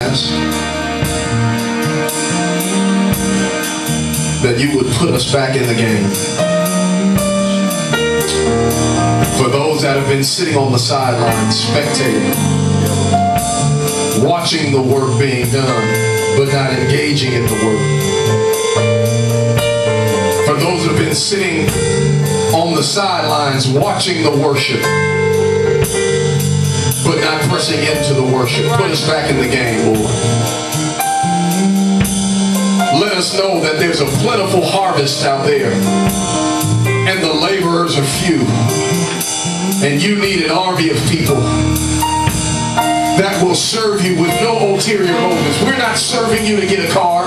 that you would put us back in the game. For those that have been sitting on the sidelines, spectating, watching the work being done, but not engaging in the work. For those that have been sitting on the sidelines, watching the worship, but not pressing into the worship. Put us back in the game, Lord. Let us know that there's a plentiful harvest out there, and the laborers are few, and you need an army of people that will serve you with no ulterior motives. We're not serving you to get a car.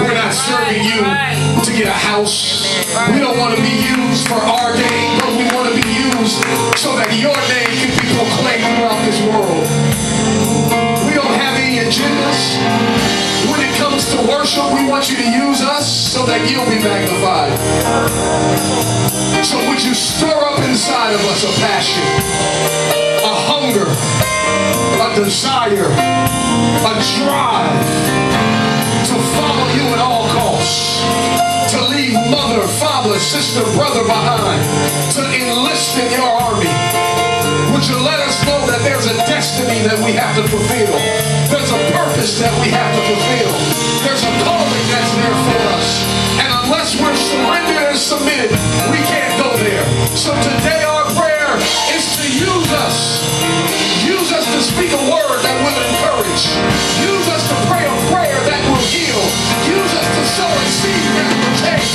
We're not serving you to get a house. We don't want to be used for our gain, but we want to be used so that your name can be proclaimed throughout this world. We don't have any agendas. When it comes to worship, we want you to use us so that you'll be magnified. So would you stir up inside of us a passion, a hunger, a desire, a drive to follow you at all costs, to leave mother, father, sister, brother behind, to enlist in your army. Would you let us know that there's a destiny that we have to fulfill? There's a purpose that we have to fulfill. There's a calling that's there for us. And unless we're surrendered and submitted, we can't go there. So today our prayer is to use us. Use us to speak a word that will encourage. Use us to pray a prayer that will heal. Use us to sow a seed that will change.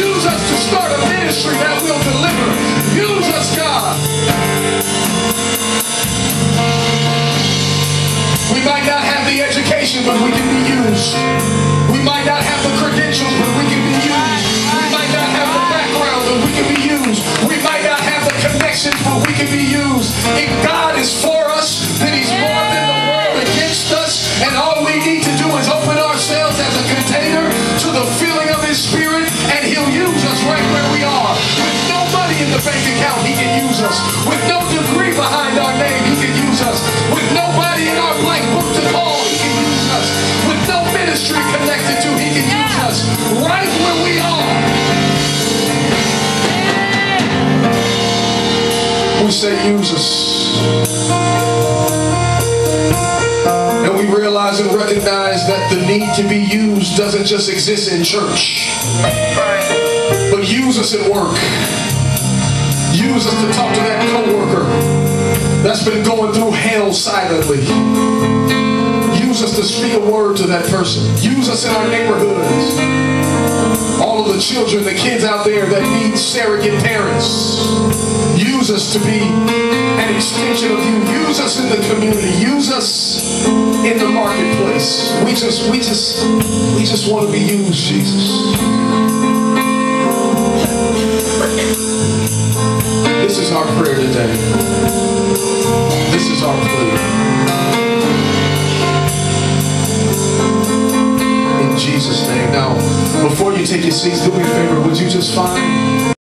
Use us to start a ministry that will deliver. Use us, God. We might not have the education, but we can be used. We might not have the credentials, but we can be used. We might not have the background, but we can be used. We might not have the connections, but we can be used. If God is for us, then He's more than the world against us. And all we need to do is open ourselves as a container to the filling of His Spirit, and He'll use us right where we are. With no money in the bank account, He can use us. With no degree behind our name, He can use us. With nobody in our blank book to call, He can use us. With no ministry connected to, He can use us. Right where we are. We say, use us. And we realize and recognize that the need to be used doesn't just exist in church, but use us at work. Use us to talk to that coworker that's been going through hell silently. Use us to speak a word to that person. Use us in our neighborhoods. All of the children, the kids out there that need surrogate parents. Use us to be an extension of you. Use us in the community. Use us in the marketplace. We just want to be used, Jesus. This is our prayer today. This is our plea. In Jesus' name. Now, before you take your seats, do me a favor. Would you just find